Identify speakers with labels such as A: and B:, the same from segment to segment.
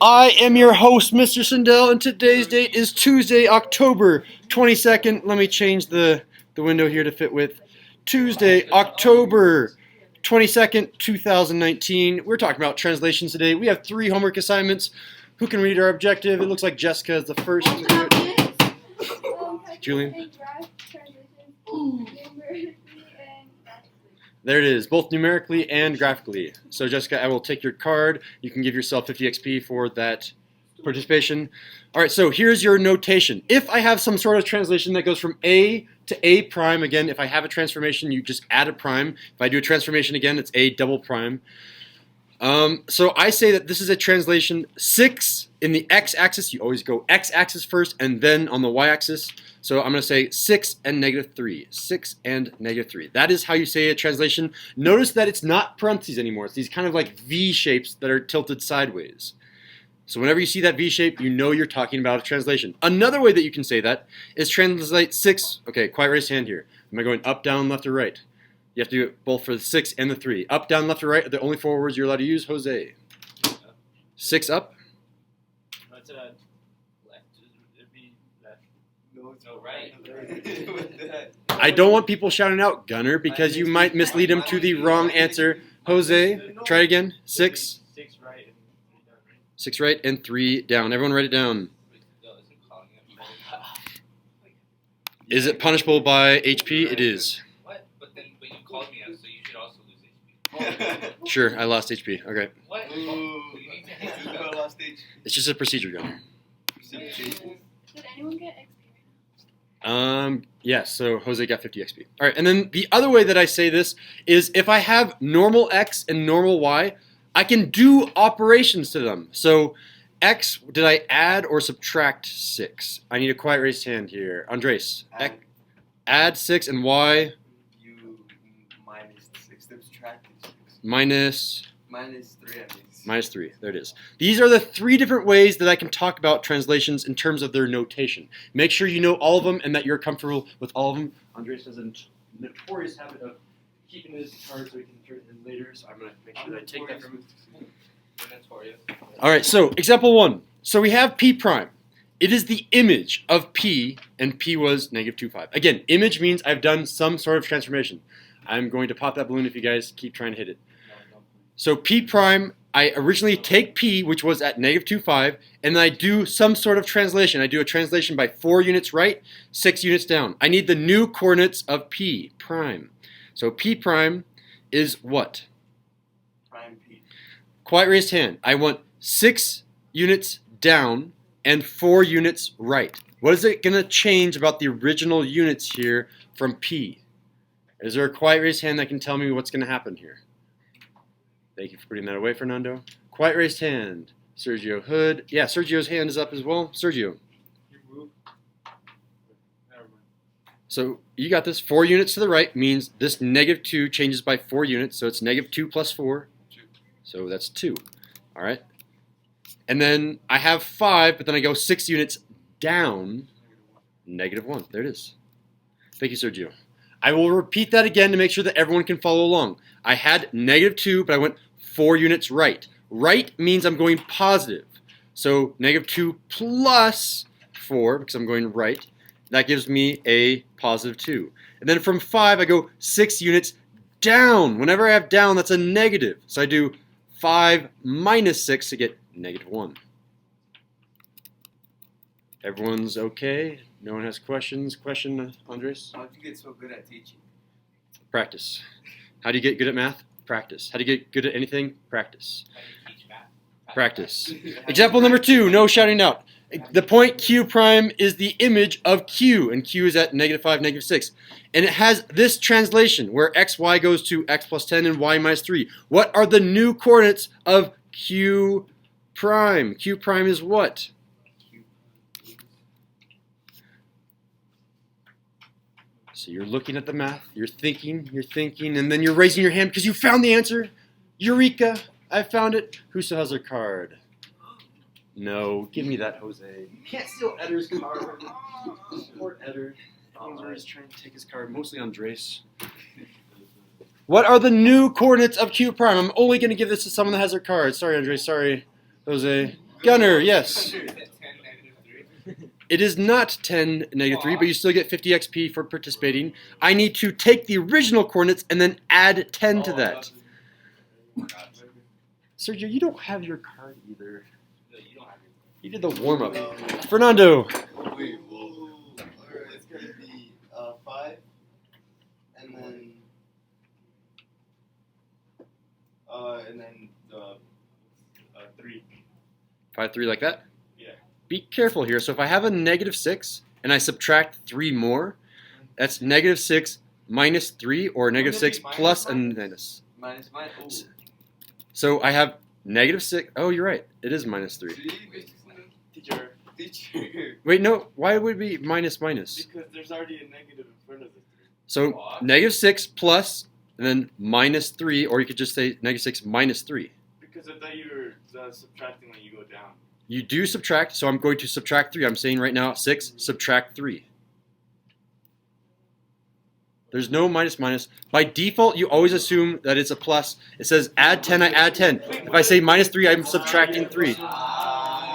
A: I am your host, Mr. Sindel, and today's date is Tuesday, October 22nd. Let me change the window here to fit with Tuesday, October 22nd, 2019. We're talking about translations today. We have 3 homework assignments. Who can read our objective? It looks like Jessica is the first to do it. Julian? There it is, both numerically and graphically. So Jessica, I will take your card. You can give yourself 50 XP for that participation. All right, so here's your notation. If I have some sort of translation that goes from A to A prime, again, if I have a transformation, you just add a prime. If I do a transformation again, it's A double prime. So I say that this is a translation 6 in the x-axis. You always go x-axis first and then on the y-axis. So I'm going to say 6 and -3. 6 and -3. That is how you say a translation. Notice that it's not parentheses anymore. It's these kind of like V shapes that are tilted sideways. So whenever you see that V shape, you know you're talking about a translation. Another way that you can say that is translate 6. Okay, quiet raised hand here. Am I going up, down, left, or right? You have to do it both for the 6 and the 3. Up, down, left, or right are the only 4 words you're allowed to use. Jose. 6 up.
B: Left. It'd be left. No, right.
A: I don't want people shouting out Gunner because you might mislead them to the wrong answer. Jose, try again. 6.
B: 6 right and 3 down.
A: 6 right and 3 down. Everyone write it down. Is it punishable by HP? It is.
B: What? But you called me out, so you should also lose HP.
A: Sure, I lost HP. Okay.
B: What? You need to hit me.
C: lost HP.
A: It's just a procedure, Gunner.
D: Did anyone get XP?
A: Yes, so Jose got 50 XP. All right, and then the other way that I say this is if I have normal X and normal Y, I can do operations to them. So X, did I add or subtract 6? I need a quiet raised hand here. Andres, add 6 and Y?
C: You minus 6, subtract 6.
A: Minus?
C: Minus 3, I mean.
A: Minus 3, there it is. These are the 3 different ways that I can talk about translations in terms of their notation. Make sure you know all of them and that you're comfortable with all of them. Andres has a notorious habit of keeping his card so he can turn it in later, so I'm going to make sure that I take that from him.
B: Notorious.
A: All right, so example 1. So we have P prime. It is the image of P, and P was -2,5. Again, image means I've done some sort of transformation. I'm going to pop that balloon if you guys keep trying to hit it. So P prime, I originally take P, which was at -2,5, and then I do some sort of translation. I do a translation by 4 units right, 6 units down. I need the new coordinates of P prime. So P prime is what?
C: Prime P.
A: Quiet raised hand. I want 6 units down and 4 units right. What is it going to change about the original units here from P? Is there a quiet raised hand that can tell me what's going to happen here? Thank you for putting that away, Fernando. Quiet raised hand. Sergio Hood. Yeah, Sergio's hand is up as well. Sergio. So you got this. 4 units to the right means this -2 changes by 4 units. So it's -2 plus 4. So that's 2. All right. And then I have 5, but then I go 6 units down. -1. There it is. Thank you, Sergio. I will repeat that again to make sure that everyone can follow along. I had -2, but I went 4 units right. Right means I'm going positive. So -2 plus 4, because I'm going right, that gives me a +2. And then from 5, I go 6 units down. Whenever I have down, that's a negative. So I do 5 minus 6 to get -1. Everyone's okay? No one has questions? Question, Andres?
C: How did you get so good at teaching?
A: Practice. How do you get good at math? Practice. How do you get good at anything? Practice.
B: How do you teach math?
A: Practice. Example number 2, no shouting out. The point Q prime is the image of Q, and Q is at -5, -6. And it has this translation where xy goes to x plus 10 and y minus 3. What are the new coordinates of Q prime? Q prime is what? So you're looking at the math, you're thinking, and then you're raising your hand because you found the answer. Eureka! I found it. Who still has their card? No, give me that, Jose. You can't steal Edder's card. Poor Edder. He's trying to take his card, mostly Andres. What are the new coordinates of Q prime? I'm only going to give this to someone that has their card. Sorry, Andres. Sorry, Jose. Gunner, yes.
B: Is it 10 -3?
A: It is not 10 -3, but you still get 50 XP for participating. I need to take the original coordinates and then add 10 to that. Sergio, you don't have your card either.
B: No, you don't have your.
A: You did the warm-up. Fernando.
C: Wait, alright, it's gonna be 5, and then 3.
A: 5, 3 like that?
C: Yeah.
A: Be careful here. So if I have a -6 and I subtract 3 more, that's -6 minus 3 or -6 plus a minus.
C: Minus mine. Oh.
A: So I have -6. Oh, you're right. It is -3.
C: Teacher.
A: Wait, no. Why would it be minus minus?
C: Because there's already a negative in front of the 3.
A: So -6 plus and then -3, or you could just say -6 minus 3.
C: Because I thought you were subtracting when you go down.
A: You do subtract, so I'm going to subtract 3. I'm saying right now 6, subtract 3. There's no minus minus. By default, you always assume that it's a plus. It says add 10, I add 10. If I say -3, I'm subtracting 3.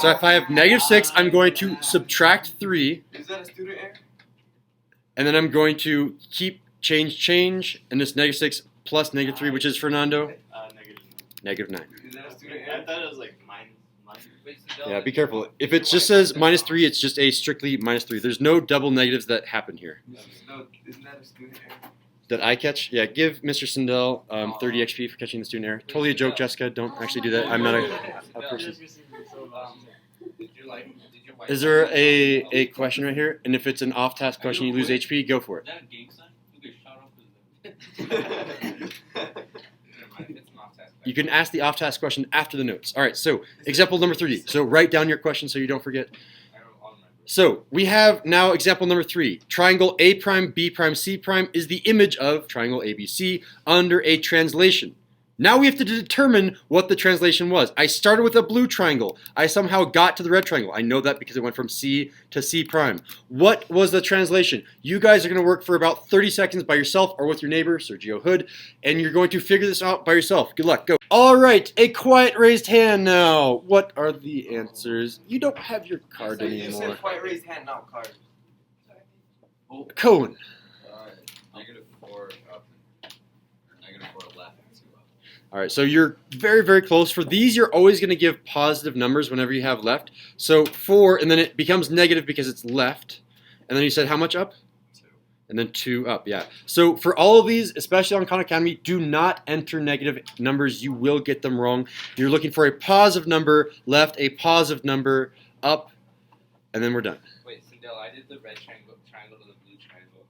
A: So if I have -6, I'm going to subtract 3,
C: Is that a student error?
A: and then I'm going to keep change, and this -6 plus -3, which is Fernando,
C: Negative.
A: -9.
C: Is that a student error? I thought it was like minus.
B: Wait, Sindel,
A: Yeah, be careful. If it just says -3, it's just a strictly -3. There's no double negatives that happen here.
C: No, isn't that a student error?
A: That I catch? Yeah, give Mr. Sindel 30 XP for catching the student error. Totally a joke, Jessica. Don't actually do that. I'm not a person.
B: Did your wife
A: Is there a question right here? And if it's an off-task question, you lose HP, go for
B: Is
A: it.
B: that a gang sign? You get shot off with Never mind, it's an off-task
A: You can ask the off-task question after the notes. All right, so example number 3. So write down your question so you don't forget.
B: I'll remember.
A: So we have now example number 3. Triangle A prime, B prime, C prime is the image of triangle ABC under a translation. Now we have to determine what the translation was. I started with a blue triangle. I somehow got to the red triangle. I know that because it went from C to C prime. What was the translation? You guys are going to work for about 30 seconds by yourself or with your neighbor, Sergio Hood, and you're going to figure this out by yourself. Good luck. Go. All right, a quiet raised hand now. What are the answers? You don't have your card
C: You
A: anymore.
C: said quite raised hand, not card.
A: Cohen.
E: -4 up and -4 left and 2 up.
A: All right, so you're very, very close. For these, you're always going to give positive numbers whenever you have left. So 4, and then it becomes negative because it's left. And then you said how much up?
E: 2.
A: And then 2 up, yeah. So for all of these, especially on Khan Academy, do not enter negative numbers. You will get them wrong. You're looking for a positive number left, a positive number up, and then we're done.
B: Wait, Sindel, I did the red triangle to the blue triangle.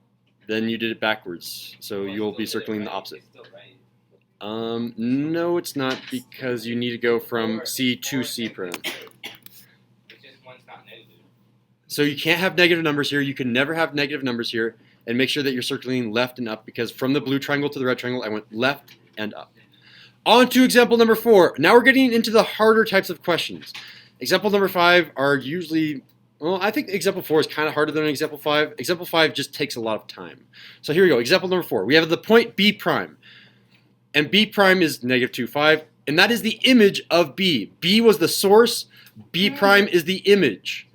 A: Then you did it backwards, so
B: Well, I
A: you'll
B: still
A: be
B: did it
A: circling the
B: right.
A: opposite.
B: It's still right.
A: No, it's not, because you need to go from C to C prime.
B: It's just one's not negative.
A: So you can't have negative numbers here. You can never have negative numbers here. And make sure that you're circling left and up, because from the blue triangle to the red triangle, I went left and up. On to example number 4. Now we're getting into the harder types of questions. Example number 5 are usually, well, I think example 4 is kind of harder than example 5. Example 5 just takes a lot of time. So here we go. Example number 4. We have the point B prime. And B prime is -2, 5. And that is the image of B. B was the source. B prime is the image.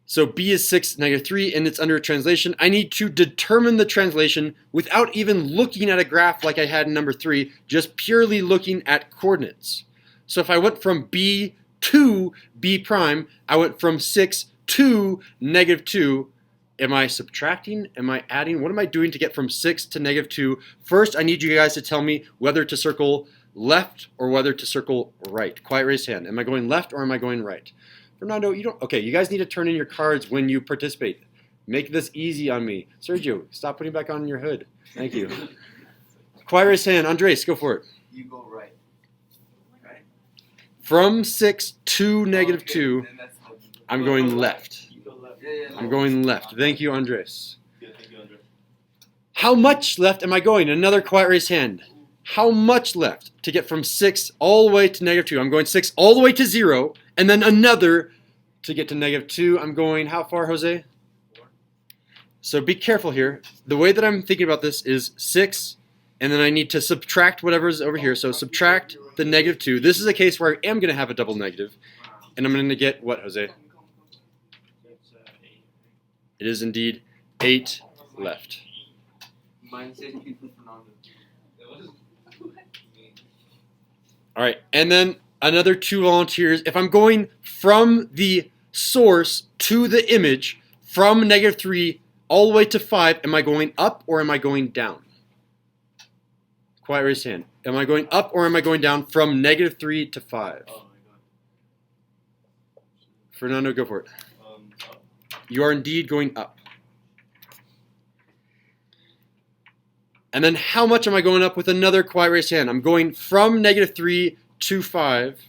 A: So B is 6, -3, and it's under a translation. I need to determine the translation without even looking at a graph like I had in number 3, just purely looking at coordinates. So if I went from B to B prime, I went from 6 to -2. Am I subtracting? Am I adding? What am I doing to get from 6 to -2? First, I need you guys to tell me whether to circle left or whether to circle right. Quiet raised hand. Am I going left or am I going right? Fernando, you don't. Okay, you guys need to turn in your cards when you participate. Make this easy on me. Sergio, stop putting back on your hood. Thank you. Quiet raised hand. Andres, go for it.
C: You go right. Right?
A: From 6 to -2,
C: Then that's how you go.
A: I'm going left.
C: You go left. Yeah,
A: I'm going left. Thank you, Andres.
C: Yeah, thank you, Andre.
A: How much left am I going? Another quiet raised hand. How much left to get from 6 all the way to -2? I'm going 6 all the way to 0, and then another to get to -2. I'm going how far, Jose?
B: 4.
A: So be careful here. The way that I'm thinking about this is 6, and then I need to subtract whatever's over here. So subtract the -2. This is a case where I am going to have a double negative. And I'm going to get what, Jose?
F: That's 8.
A: It is indeed 8 left.
C: Minus HP for Fernando.
B: That was
A: All right, and then another 2 volunteers. If I'm going from the source to the image, from -3 all the way to 5, am I going up or am I going down? Quiet, raise hand. Am I going up or am I going down from -3 to 5?
F: Oh my god.
A: Fernando, go for it.
F: Up.
A: You are indeed going up. And then how much am I going up with another quiet raised hand? I'm going from -3 to 5.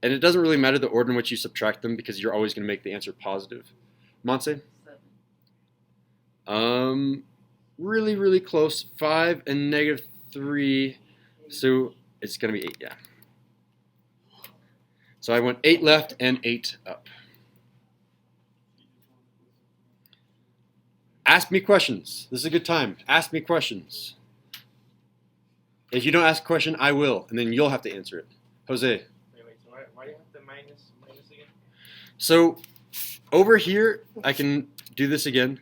A: And it doesn't really matter the order in which you subtract them because you're always going to make the answer positive. Monse? Really, really close. 5 and -3. So it's going to be 8, yeah. So I went 8 left and 8 up. Ask me questions. This is a good time. Ask me questions. If you don't ask a question, I will, and then you'll have to answer it. Jose.
F: Wait, so why do you have the minus again?
A: So over here, I can do this again.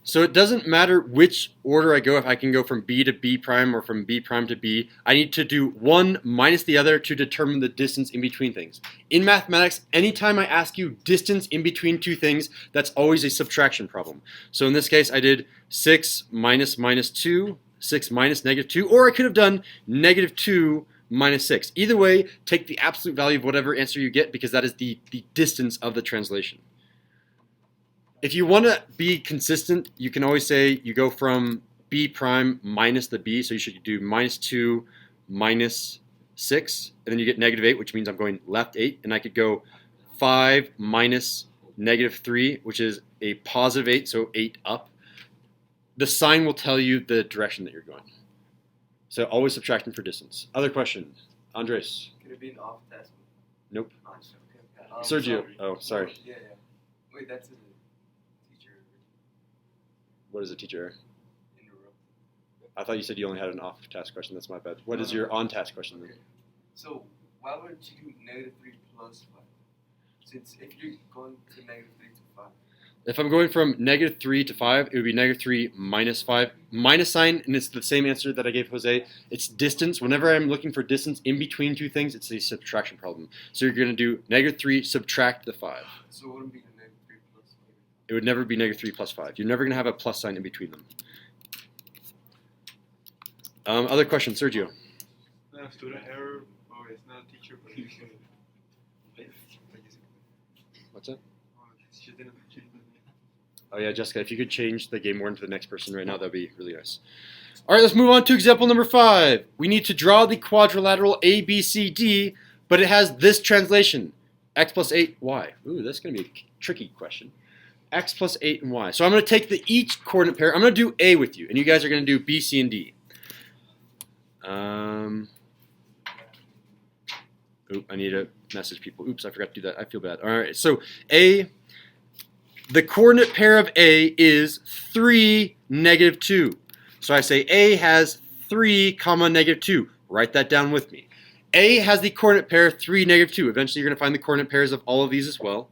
A: So it doesn't matter which order I go, if I can go from B to B prime or from B prime to B. I need to do one minus the other to determine the distance in between things. In mathematics, anytime I ask you distance in between two things, that's always a subtraction problem. So in this case, I did 6 minus -2, 6 minus -2, or I could have done -2 minus 6. Either way, take the absolute value of whatever answer you get because that is the distance of the translation. If you want to be consistent, you can always say you go from B prime minus the B, so you should do -2 minus 6, and then you get -8, which means I'm going left 8, and I could go 5 minus -3, which is a positive 8, so 8 up. The sign will tell you the direction that you're going. So always subtracting for distance. Other question, Andres.
C: Could it be an off task?
A: Nope.
C: Oh, okay.
A: Sergio.
C: Sorry.
A: Oh, sorry.
C: Yeah. Wait, that's a teacher
A: What is a teacher?
C: interrupt.
A: I thought you said you only had an off-task question. That's my bad. What is your on-task question then?
C: Okay. So why wouldn't you do -3 plus 5? Since if you're going to -3 to 5.
A: If I'm going from -3 to 5, it would be -3 minus 5. Minus sign, and it's the same answer that I gave Jose. It's distance. Whenever I'm looking for distance in between two things, it's a subtraction problem. So you're going to do -3 subtract the 5.
C: So it wouldn't be a -3 plus 5.
A: It would never be -3 plus 5. You're never going to have a plus sign in between them. Other question, Sergio.
F: No, student error. Oh, it's not a teacher, but it's
A: What's that?
F: she didn't change the name.
A: Oh yeah, Jessica, if you could change the game warden to the next person right now, that'd be really nice. All right, let's move on to example number 5. We need to draw the quadrilateral ABCD, but it has this translation: x plus 8y. Ooh, that's going to be a tricky question. X plus 8 and y. So I'm going to take each coordinate pair. I'm going to do A with you, and you guys are going to do B, C, and D. Oop, I need to message people. Oops, I forgot to do that. I feel bad. All right, so A. The coordinate pair of A is 3, -2. So I say A has 3, -2. Write that down with me. A has the coordinate pair 3, -2. Eventually you're going to find the coordinate pairs of all of these as well.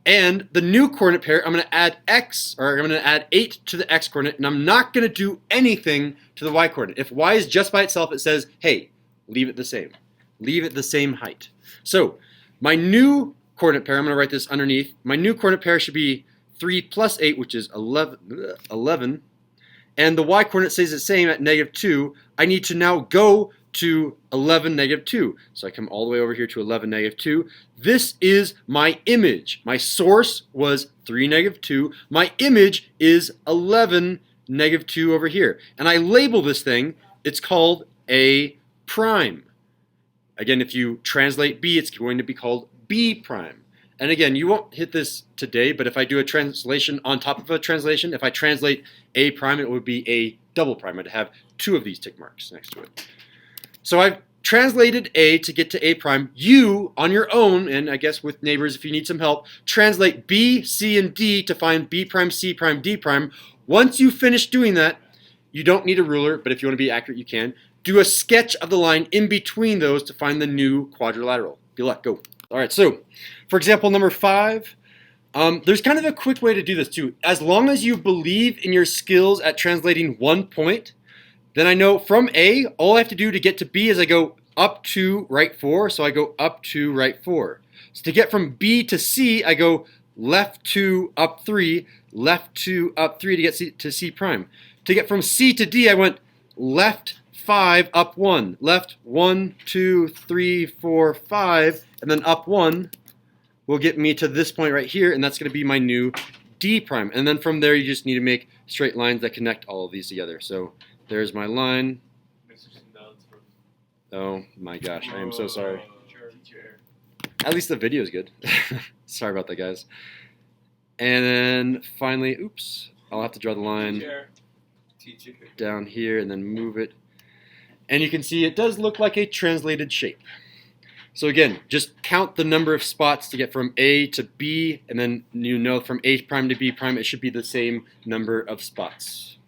A: And the new coordinate pair, I'm going to add x, or I'm going to add 8 to the x coordinate, and I'm not going to do anything to the y coordinate. If y is just by itself, it says, hey, leave it the same. Leave it the same height. So my new coordinate pair, I'm going to write this underneath. My new coordinate pair should be 3 plus 8, which is 11. And the y coordinate stays the same at -2. I need to now go to 11, -2. So I come all the way over here to 11, -2. This is my image. My source was 3, -2. My image is 11, -2 over here. And I label this thing, it's called A prime. Again, if you translate B, it's going to be called B prime. And again, you won't hit this today, but if I do a translation on top of a translation, if I translate A prime, it would be a double prime. I'd have 2 of these tick marks next to it. So I've translated A to get to A prime. You, on your own, and I guess with neighbors if you need some help, translate B, C, and D to find B prime, C prime, D prime. Once you finish doing that, you don't need a ruler, but if you want to be accurate, you can. do a sketch of the line in between those to find the new quadrilateral. Good luck, go. All right, so for example number 5, there's kind of a quick way to do this too. As long as you believe in your skills at translating one point, then I know from A, all I have to do to get to B is I go up 2, right 4, so I go up 2, right 4. So to get from B to C, I go left 2, up 3, left 2, up 3 to get to C prime. To get from C to D, I went left 5, up 1, left 1, 2, 3, 4, 5, and then up 1 will get me to this point right here, and that's going to be my new D prime. And then from there, you just need to make straight lines that connect all of these together. So there's my line. Oh my gosh, I am so sorry. At least the video is good. Sorry about that, guys. And then finally, oops, I'll have to draw the line down here and then move it. And you can see it does look like a translated shape. So again, just count the number of spots to get from A to B, and then you know from A prime to B prime, it should be the same number of spots.